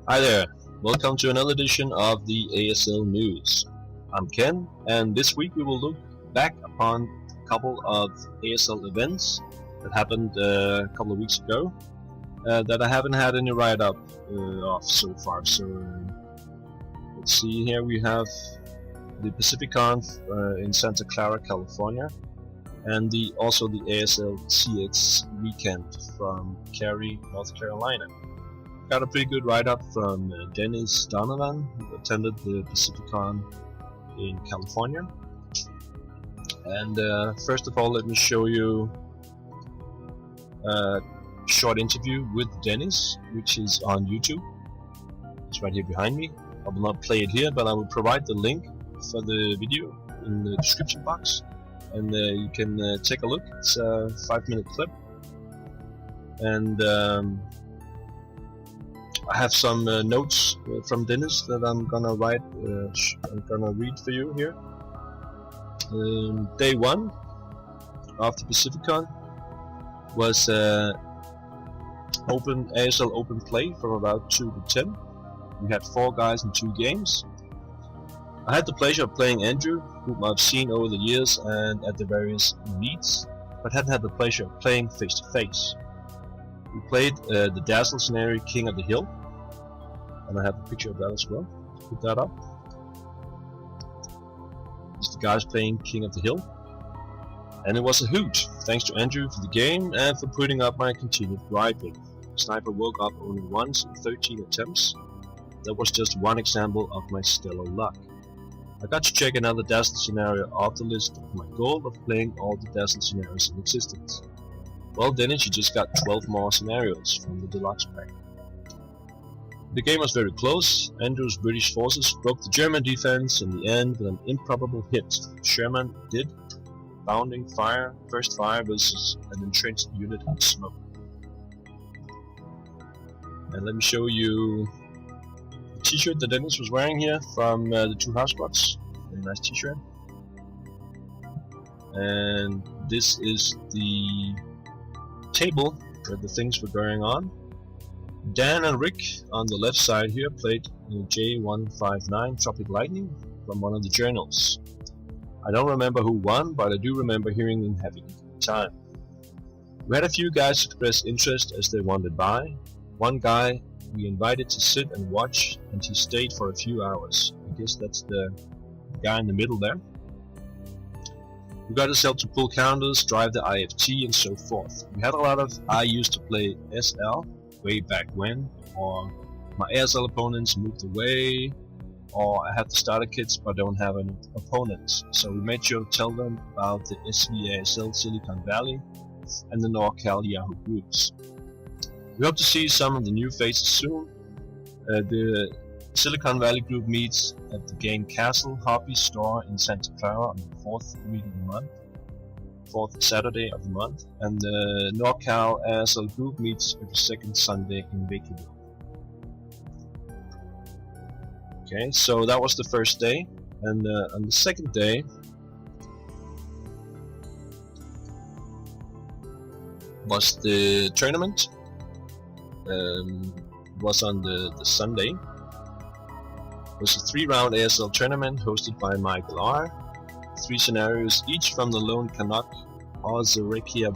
Hi there, welcome to another edition of the ASL News. I'm Ken, and this week we will look back upon a couple of ASL events that happened a couple of weeks ago that I haven't had any write-up of so far. So let's see, here we have the PacificCon in Santa Clara, California, and also the ASL CX weekend from Cary, North Carolina. Got a pretty good write-up from Dennis Donovan, who attended the PacificCon in California. And first of all, let me show you a short interview with Dennis, which is on YouTube. It's right here behind me. I will not play it here, but I will provide the link for the video in the description box, and you can take a look. It's a 5-minute clip, and I have some notes from Dennis that I'm gonna write. I'm gonna read for you here. Day 1 of the PacificCon was ASL open play from about 2 to 10. We had 4 guys in 2 games. I had the pleasure of playing Andrew, whom I've seen over the years and at the various meets, but hadn't had the pleasure of playing face to face. We played the Dazzle scenario, King of the Hill, and I have a picture of that as well. Put that up. It's the guys playing King of the Hill, and it was a hoot. Thanks to Andrew for the game and for putting up my continued griping. Sniper woke up only once in 13 attempts. That was just one example of my stellar luck. I got to check another Dazzle scenario off the list of my goal of playing all the Dazzle scenarios in existence. Well, Dennis, you just got 12 more scenarios from the deluxe pack. The game was very close. Andrew's British forces broke the German defense in the end with an improbable hit. Sherman did. Bounding fire, first fire versus an entrenched unit of smoke. And let me show you the t-shirt that Dennis was wearing here from the 2 house squads. Very nice t-shirt. And this is the table where the things were going on. Dan and Rick on the left side here played J159 Tropic Lightning from one of the journals. I don't remember who won, but I do remember hearing them having a good time. We had a few guys express interest as they wandered by. One guy we invited to sit and watch, and he stayed for a few hours. I guess that's the guy in the middle there. We got ourselves to pull counters, drive the IFT, and so forth. We had a lot of I used to play SL way back when, or my ASL opponents moved away, or I have the starter kits but don't have any opponents. So we made sure to tell them about the ASL Silicon Valley and the NorCal Yahoo groups. We hope to see some of the new faces soon. The Silicon Valley group meets at the Game Castle Hobby Store in Santa Clara on the 4th week of the month, 4th Saturday of the month, and the NorCal ASL group meets every 2nd Sunday in Breakout. Okay, so that was the first day, and on the second day was the tournament. Was on the Sunday. It was a 3-round ASL tournament hosted by MacLeod. 3 scenarios, each from the Lone Canuck or the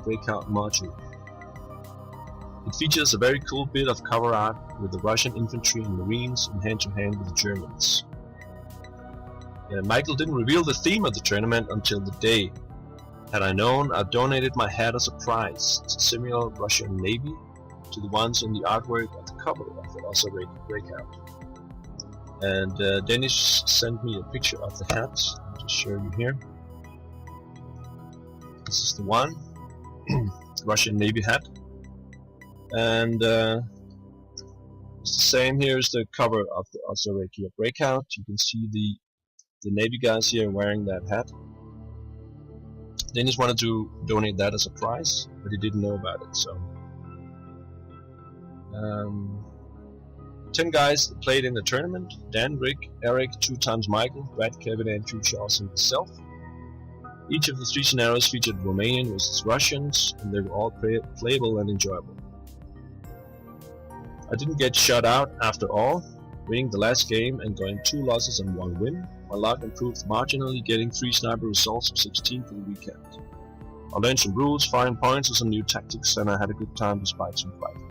Breakout module. It features a very cool bit of cover art with the Russian infantry and marines in hand-to-hand with the Germans. Michael didn't reveal the theme of the tournament until the day. Had I known, I donated my hat as a prize. It's a similar Russian Navy to the ones in the artwork at the cover of the ASLOK Breakout. And Dennis sent me a picture of the hat. I'll just show you here. This is the one, Russian Navy hat. And it's the same here as the cover of the ASLOK Breakout. You can see the Navy guys here wearing that hat. Dennis wanted to donate that as a prize, but he didn't know about it, so 10 guys played in the tournament: Dan, Rick, Eric, 2 times Michael, Brad, Kevin, Andrew, Charles, and myself. Each of the 3 scenarios featured Romanian versus Russians, and they were all playable and enjoyable. I didn't get shut out after all, winning the last game and going 2 losses and 1 win. My luck improved marginally, getting 3 sniper results of 16 for the weekend. I learned some rules, fine points and some new tactics, and I had a good time despite some fighting.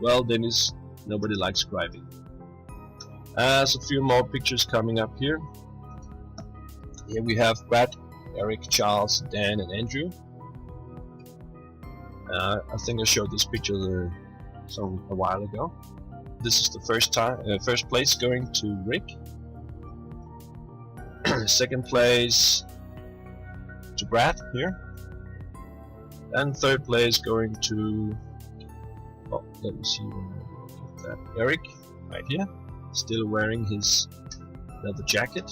Well, Dennis, nobody likes griping. As a few more pictures coming up here. Here we have Brad, Eric, Charles, Dan and Andrew. I think I showed this picture a while ago. This is the first place going to Rick. Second place to Brad here. And third place going to, oh, let me see that, Eric, right here, still wearing his leather jacket.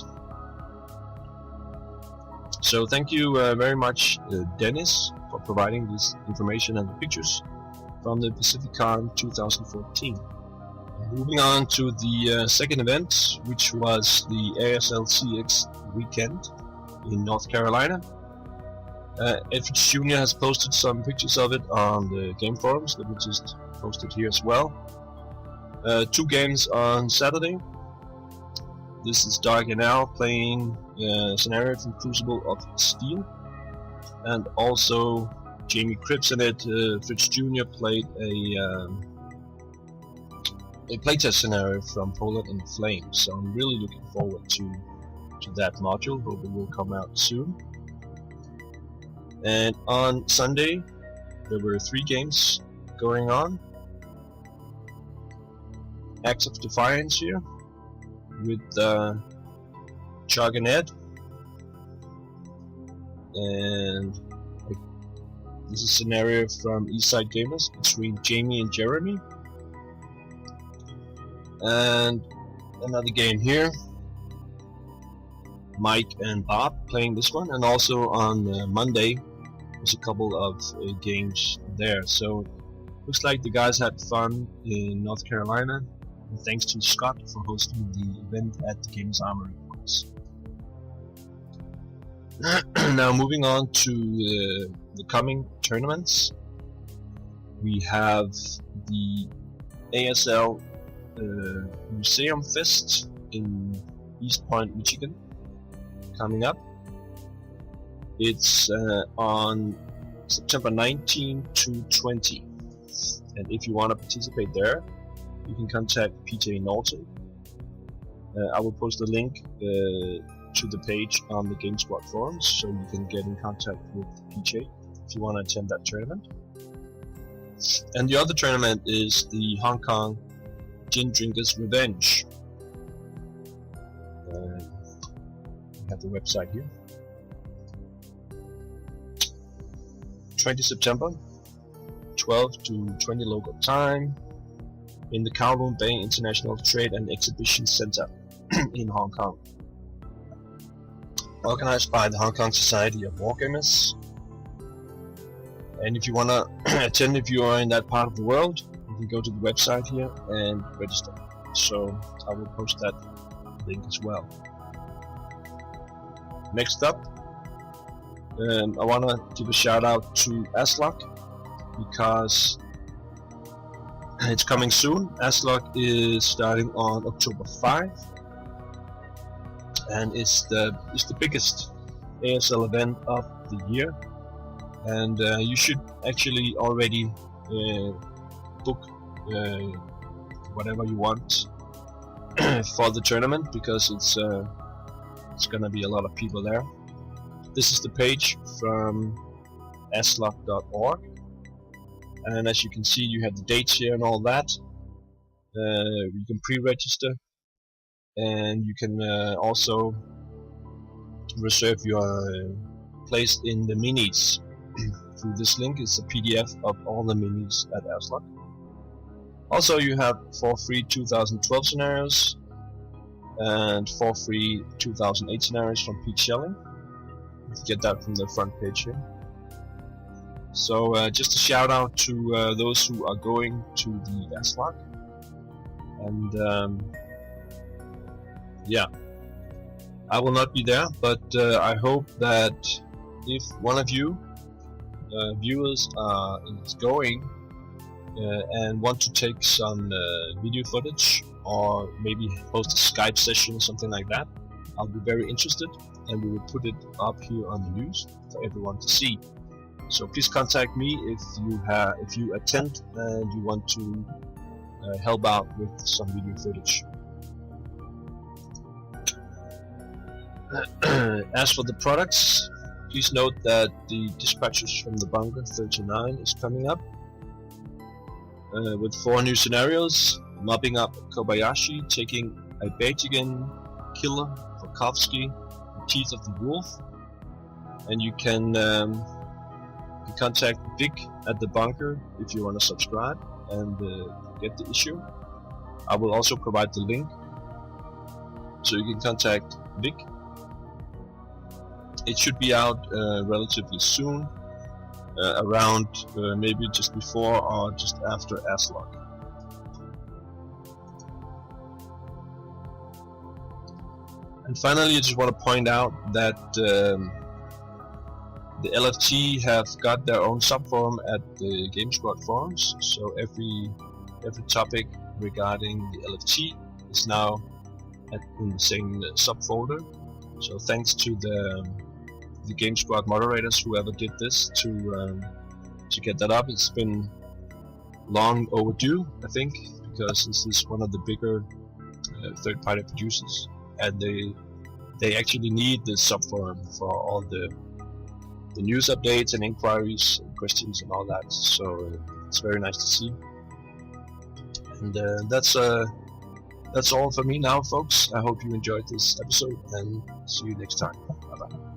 So thank you very much, Dennis, for providing this information and the pictures from the PacificCon 2014. Moving on to the second event, which was the ASL CX weekend in North Carolina. Edwards Jr. has posted some pictures of it on the game forums. Let me just post it here as well. 2 games on Saturday. This is Dark and Al playing scenario from Crucible of Steel, and also Jamie Cripps in it. Fritz Jr. played a playtest scenario from Poland in Flames. So I'm really looking forward to that module. Hope it will come out soon. And on Sunday there were 3 games going on. Acts of Defiance here with Chuck and Ed, and this is a scenario from Eastside Gamers between Jamie and Jeremy. And another game here, Mike and Bob playing this one, and also on Monday there's a couple of games there. So looks like the guys had fun in North Carolina, and thanks to Scott for hosting the event at the Games Armory, of course. Now moving on to the coming tournaments, we have the ASL Museum Fest in East Point, Michigan coming up. It's on September 19 to 20, and if you want to participate there, you can contact PJ Norton. I will post a link to the page on the GameSpot forums, so you can get in contact with PJ if you want to attend that tournament. And the other tournament is the Hong Kong Gin Drinkers Revenge. We have the website here. 20 September, 12 to 20 local time, in the Kowloon Bay International Trade and Exhibition Center in Hong Kong. Organized by the Hong Kong Society of Wargamers. And if you want to attend, if you are in that part of the world, you can go to the website here and register. So I will post that link as well. Next up, I want to give a shout out to ASLOK, because it's coming soon. ASLOK is starting on October 5, and it's the biggest ASL event of the year. And you should actually already book whatever you want for the tournament, because it's gonna be a lot of people there. This is the page from aslok.org, and as you can see, you have the dates here and all that. You can pre-register, and you can also reserve your place in the minis through this link. It's a PDF of all the minis at ASLOK. Also, you have for free 2012 scenarios and for free 2008 scenarios from Pete Shelling. You can get that from the front page here. So just a shout out to those who are going to the ASLOK. And yeah, I will not be there, but I hope that if one of you viewers is going, and want to take some video footage or maybe host a Skype session or something like that, I'll be very interested, and we will put it up here on the news for everyone to see. So please contact me if you attend and you want to help out with some video footage. As for the products, please note that the Dispatches from the Bunker 39 is coming up with 4 new scenarios: mobbing up Kobayashi, taking a Betigan killer for Kovsky, the Teeth of the Wolf, and you can contact Vic at the Bunker if you want to subscribe and get the issue. I will also provide the link so you can contact Vic. It should be out relatively soon, around maybe just before or just after ASLOK. And finally, I just want to point out that the LFT have got their own subforum at the Game Squad forums, so every topic regarding the LFT is now in the same subfolder. So thanks to the Game Squad moderators, whoever did this, to get that up. It's been long overdue, I think, because this is one of the bigger third-party producers, and they actually need this subforum for all the news updates and inquiries and questions and all that. So it's very nice to see. And that's all for me now, folks. I hope you enjoyed this episode, and see you next time. Bye bye.